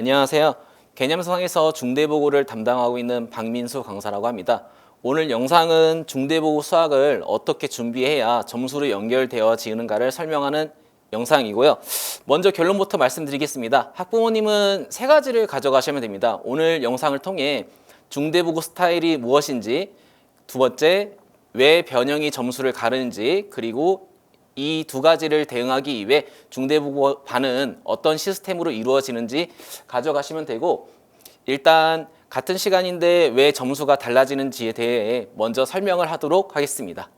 안녕하세요. 개념상에서 중대보고를 담당하고 있는 박민수 강사라고 합니다. 오늘 영상은 중대보고 수학을 어떻게 준비해야 점수로 연결되어지는가를 설명하는 영상이고요. 먼저 결론부터 말씀드리겠습니다. 학부모님은 세 가지를 가져가시면 됩니다. 오늘 영상을 통해 중대보고 스타일이 무엇인지, 두 번째, 왜 변형이 점수를 가르는지, 그리고 이 두 가지를 대응하기 위해 중대보고반은 어떤 시스템으로 이루어지는지 가져가시면 되고, 일단 같은 시간인데 왜 점수가 달라지는지에 대해 먼저 설명을 하도록 하겠습니다.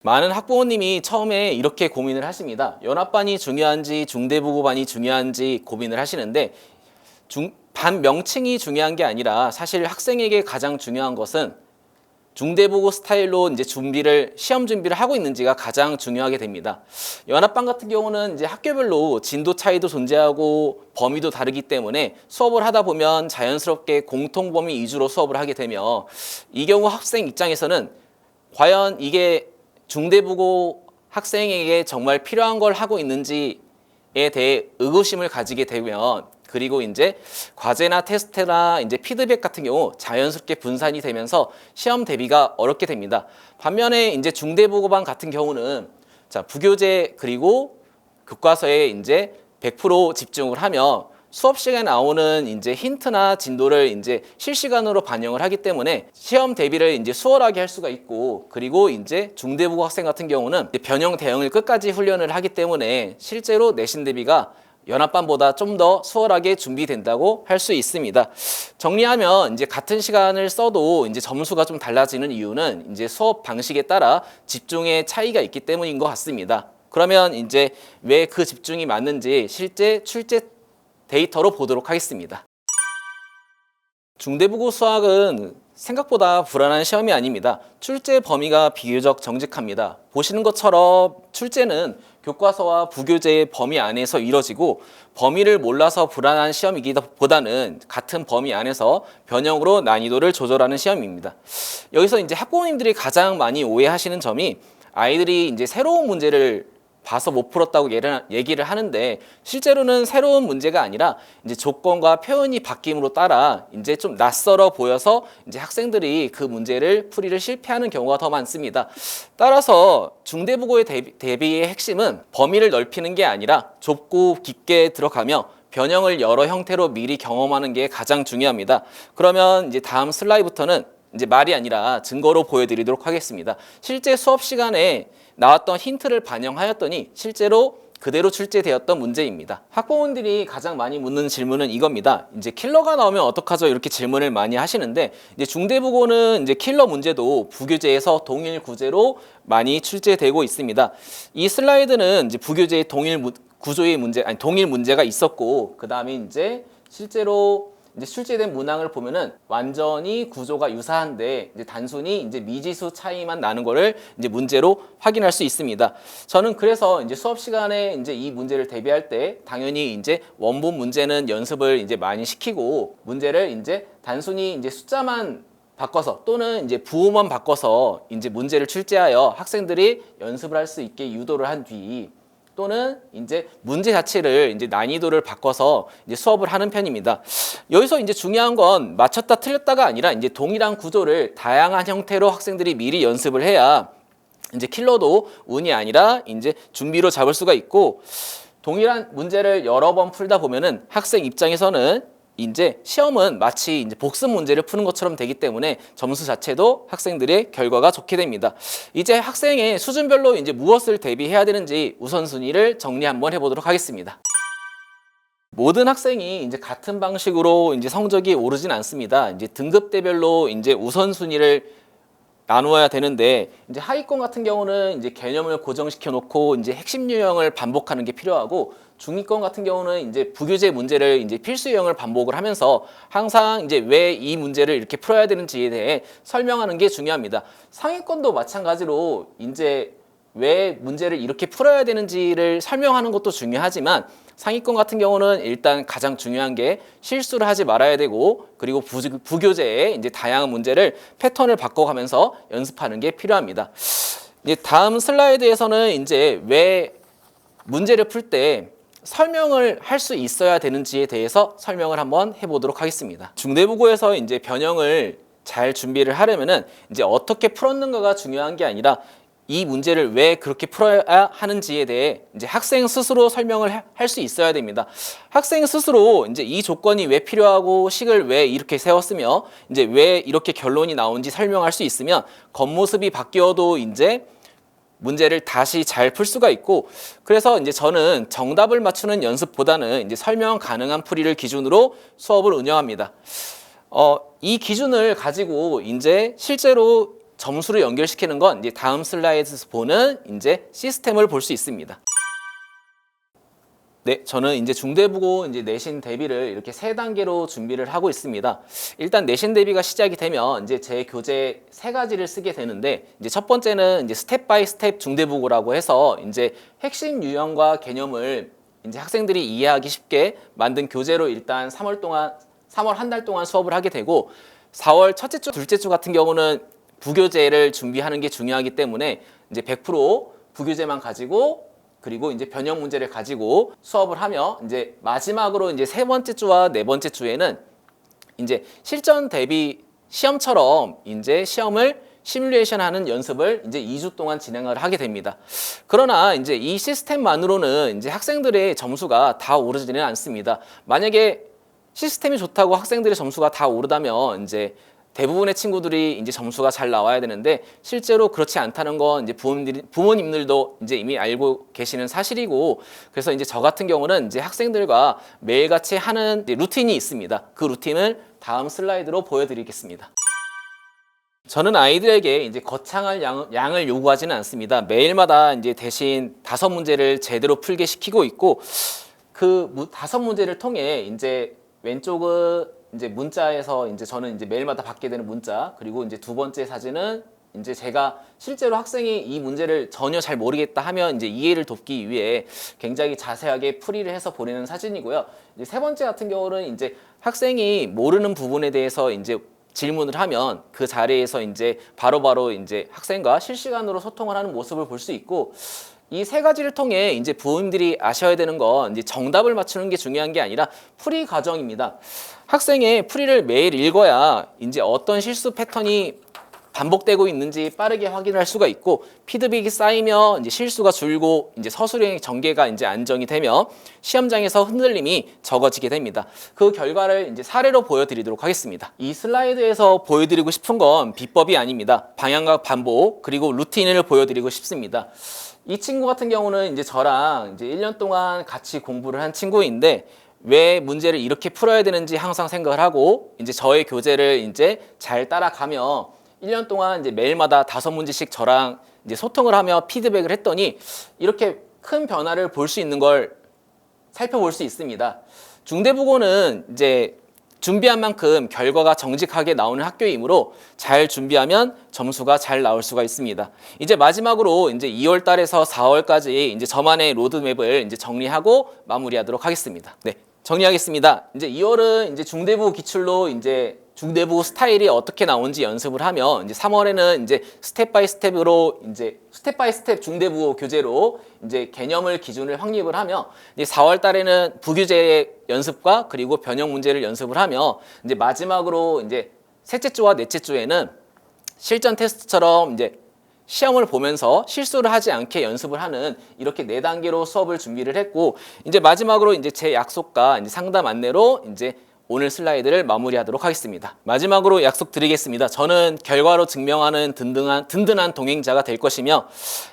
많은 학부모님이 처음에 이렇게 고민을 하십니다. 연합반이 중요한지 중대보고반이 중요한지 고민을 하시는데, 반 명칭이 중요한 게 아니라 사실 학생에게 가장 중요한 것은 중대보고 스타일로 이제 시험 준비를 하고 있는지가 가장 중요하게 됩니다. 연합반 같은 경우는 이제 학교별로 진도 차이도 존재하고 범위도 다르기 때문에 수업을 하다 보면 자연스럽게 공통 범위 위주로 수업을 하게 되며, 이 경우 학생 입장에서는 과연 이게 중대보고 학생에게 정말 필요한 걸 하고 있는지에 대해 의구심을 가지게 되면, 그리고 이제 과제나 테스트나 이제 피드백 같은 경우 자연스럽게 분산이 되면서 시험 대비가 어렵게 됩니다. 반면에 이제 중대보고반 같은 경우는 부교재 그리고 교과서에 이제 100% 집중을 하며 수업 시간에 나오는 이제 힌트나 진도를 이제 실시간으로 반영을 하기 때문에 시험 대비를 이제 수월하게 할 수가 있고, 그리고 이제 중대보고 학생 같은 경우는 변형 대응을 끝까지 훈련을 하기 때문에 실제로 내신 대비가 연합반보다 좀 더 수월하게 준비된다고 할 수 있습니다. 정리하면 이제 같은 시간을 써도 이제 점수가 좀 달라지는 이유는 이제 수업 방식에 따라 집중의 차이가 있기 때문인 것 같습니다. 그러면 이제 왜 그 집중이 맞는지 실제 출제 데이터로 보도록 하겠습니다. 중대보고 수학은 생각보다 불안한 시험이 아닙니다. 출제 범위가 비교적 정직합니다. 보시는 것처럼 출제는 교과서와 부교재의 범위 안에서 이뤄지고, 범위를 몰라서 불안한 시험이기보다는 같은 범위 안에서 변형으로 난이도를 조절하는 시험입니다. 여기서 이제 학부모님들이 가장 많이 오해하시는 점이, 아이들이 이제 새로운 문제를 봐서 못 풀었다고 얘기를 하는데, 실제로는 새로운 문제가 아니라 이제 조건과 표현이 바뀜으로 따라 이제 좀 낯설어 보여서 이제 학생들이 그 문제를 풀이를 실패하는 경우가 더 많습니다. 따라서 중대보고의 대비의 핵심은 범위를 넓히는 게 아니라 좁고 깊게 들어가며 변형을 여러 형태로 미리 경험하는 게 가장 중요합니다. 그러면 이제 다음 슬라이드부터는 이제 말이 아니라 증거로 보여드리도록 하겠습니다. 실제 수업 시간에 나왔던 힌트를 반영하였더니 실제로 그대로 출제되었던 문제입니다. 학부모님들이 가장 많이 묻는 질문은 이겁니다. 이제 킬러가 나오면 어떡하죠? 이렇게 질문을 많이 하시는데, 이제 중대보고는 이제 킬러 문제도 부교재에서 동일 구제로 많이 출제되고 있습니다. 이 슬라이드는 이제 부교재의 동일 문제가 있었고, 그 다음에 이제 실제로 이제 출제된 문항을 보면은 완전히 구조가 유사한데 이제 단순히 이제 미지수 차이만 나는 거를 이제 문제로 확인할 수 있습니다. 저는 그래서 이제 수업 시간에 이제 이 문제를 대비할 때 당연히 이제 원본 문제는 연습을 이제 많이 시키고, 문제를 이제 단순히 이제 숫자만 바꿔서 또는 이제 부호만 바꿔서 이제 문제를 출제하여 학생들이 연습을 할 수 있게 유도를 한 뒤, 또는 이제 문제 자체를 이제 난이도를 바꿔서 이제 수업을 하는 편입니다. 여기서 이제 중요한 건 맞췄다 틀렸다가 아니라 이제 동일한 구조를 다양한 형태로 학생들이 미리 연습을 해야 이제 킬러도 운이 아니라 이제 준비로 잡을 수가 있고, 동일한 문제를 여러 번 풀다 보면은 학생 입장에서는 이제 시험은 마치 이제 복습 문제를 푸는 것처럼 되기 때문에 점수 자체도 학생들의 결과가 좋게 됩니다. 이제 학생의 수준별로 이제 무엇을 대비해야 되는지 우선순위를 정리 한번 해보도록 하겠습니다. 모든 학생이 이제 같은 방식으로 이제 성적이 오르진 않습니다. 이제 등급대별로 이제 우선순위를 나누어야 되는데, 이제 하위권 같은 경우는 이제 개념을 고정시켜 놓고 이제 핵심 유형을 반복하는 게 필요하고, 중위권 같은 경우는 이제 부교재 문제를 이제 필수 유형을 반복을 하면서 항상 이제 왜 이 문제를 이렇게 풀어야 되는지에 대해 설명하는 게 중요합니다. 상위권도 마찬가지로 이제 왜 문제를 이렇게 풀어야 되는지를 설명하는 것도 중요하지만, 상위권 같은 경우는 일단 가장 중요한 게 실수를 하지 말아야 되고, 그리고 부교재의 이제 다양한 문제를 패턴을 바꿔가면서 연습하는 게 필요합니다. 이제 다음 슬라이드에서는 이제 왜 문제를 풀 때 설명을 할 수 있어야 되는지에 대해서 설명을 한번 해보도록 하겠습니다. 중대부고에서 이제 변형을 잘 준비를 하려면은 이제 어떻게 풀었는가가 중요한 게 아니라 이 문제를 왜 그렇게 풀어야 하는지에 대해 이제 학생 스스로 설명을 할 수 있어야 됩니다. 학생 스스로 이제 이 조건이 왜 필요하고 식을 왜 이렇게 세웠으며 이제 왜 이렇게 결론이 나온지 설명할 수 있으면 겉모습이 바뀌어도 이제 문제를 다시 잘 풀 수가 있고, 그래서 이제 저는 정답을 맞추는 연습보다는 이제 설명 가능한 풀이를 기준으로 수업을 운영합니다. 이 기준을 가지고 이제 실제로 점수를 연결시키는 건 이제 다음 슬라이드에서 보는 이제 시스템을 볼 수 있습니다. 네, 저는 이제 중대부고 이제 내신 대비를 이렇게 3단계로 준비를 하고 있습니다. 일단 내신 대비가 시작이 되면 이제 제 교재 3가지를 쓰게 되는데, 이제 첫 번째는 이제 스텝 바이 스텝 중대부고라고 해서 이제 핵심 유형과 개념을 이제 학생들이 이해하기 쉽게 만든 교재로 일단 3월 한 달 동안 수업을 하게 되고, 4월 첫째 주, 둘째 주 같은 경우는 부교재를 준비하는 게 중요하기 때문에 이제 100% 부교재만 가지고 그리고 이제 변형 문제를 가지고 수업을 하며, 이제 마지막으로 이제 3번째 주와 4번째 주에는 이제 실전 대비 시험처럼 이제 시험을 시뮬레이션 하는 연습을 이제 2주 동안 진행을 하게 됩니다. 그러나 이제 이 시스템만으로는 이제 학생들의 점수가 다 오르지는 않습니다. 만약에 시스템이 좋다고 학생들의 점수가 다 오르다면 이제 대부분의 친구들이 이제 점수가 잘 나와야 되는데, 실제로 그렇지 않다는 건 이제 부모님들도 이제 이미 알고 계시는 사실이고, 그래서 이제 저 같은 경우는 이제 학생들과 매일같이 하는 루틴이 있습니다. 그 루틴을 다음 슬라이드로 보여드리겠습니다. 저는 아이들에게 이제 거창한 양을 요구하지는 않습니다. 매일마다 이제 대신 5문제를 제대로 풀게 시키고 있고, 그 5문제를 통해 이제 왼쪽은 이제 문자에서 이제 저는 이제 매일마다 받게 되는 문자, 그리고 이제 두 번째 사진은 이제 제가 실제로 학생이 이 문제를 전혀 잘 모르겠다 하면 이제 이해를 돕기 위해 굉장히 자세하게 풀이를 해서 보내는 사진이고요. 이제 세 번째 같은 경우는 이제 학생이 모르는 부분에 대해서 이제 질문을 하면 그 자리에서 이제 바로바로 이제 학생과 실시간으로 소통을 하는 모습을 볼 수 있고, 이 3가지를 통해 이제 부모님들이 아셔야 되는 건 이제 정답을 맞추는 게 중요한 게 아니라 풀이 과정입니다. 학생의 풀이를 매일 읽어야 이제 어떤 실수 패턴이 반복되고 있는지 빠르게 확인할 수가 있고, 피드백이 쌓이며 이제 실수가 줄고 이제 서술형의 전개가 이제 안정이 되며 시험장에서 흔들림이 적어지게 됩니다. 그 결과를 이제 사례로 보여드리도록 하겠습니다. 이 슬라이드에서 보여드리고 싶은 건 비법이 아닙니다. 방향과 반복 그리고 루틴을 보여드리고 싶습니다. 이 친구 같은 경우는 이제 저랑 이제 1년 동안 같이 공부를 한 친구인데, 왜 문제를 이렇게 풀어야 되는지 항상 생각을 하고 이제 저의 교재를 이제 잘 따라가며 1년 동안 이제 매일마다 5문제씩 저랑 이제 소통을 하며 피드백을 했더니 이렇게 큰 변화를 볼 수 있는 걸 살펴볼 수 있습니다. 중대부고는 이제 준비한 만큼 결과가 정직하게 나오는 학교이므로 잘 준비하면 점수가 잘 나올 수가 있습니다. 이제 마지막으로 이제 2월 달에서 4월까지 이제 저만의 로드맵을 이제 정리하고 마무리하도록 하겠습니다. 네, 정리하겠습니다. 이제 2월은 이제 중대부 기출로 이제 중대부 스타일이 어떻게 나온지 연습을 하며, 이제 3월에는 이제 스텝 바이 스텝으로 이제 스텝 바이 스텝 중대부 교재로 이제 개념을 기준을 확립을 하며, 이제 4월 달에는 부교재 연습과 그리고 변형 문제를 연습을 하며, 이제 마지막으로 이제 셋째 주와 넷째 주에는 실전 테스트처럼 이제 시험을 보면서 실수를 하지 않게 연습을 하는 이렇게 4단계로 수업을 준비를 했고, 이제 마지막으로 이제 제 약속과 이제 상담 안내로 이제 오늘 슬라이드를 마무리하도록 하겠습니다. 마지막으로 약속드리겠습니다. 저는 결과로 증명하는 든든한 동행자가 될 것이며,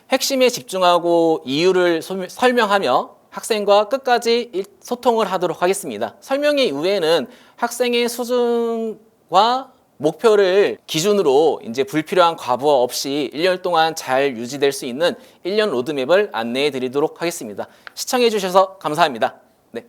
핵심에 집중하고 이유를 설명하며 학생과 끝까지 소통을 하도록 하겠습니다. 설명의 이후에는 학생의 수준과 목표를 기준으로 이제 불필요한 과부하 없이 1년 동안 잘 유지될 수 있는 1년 로드맵을 안내해 드리도록 하겠습니다. 시청해 주셔서 감사합니다.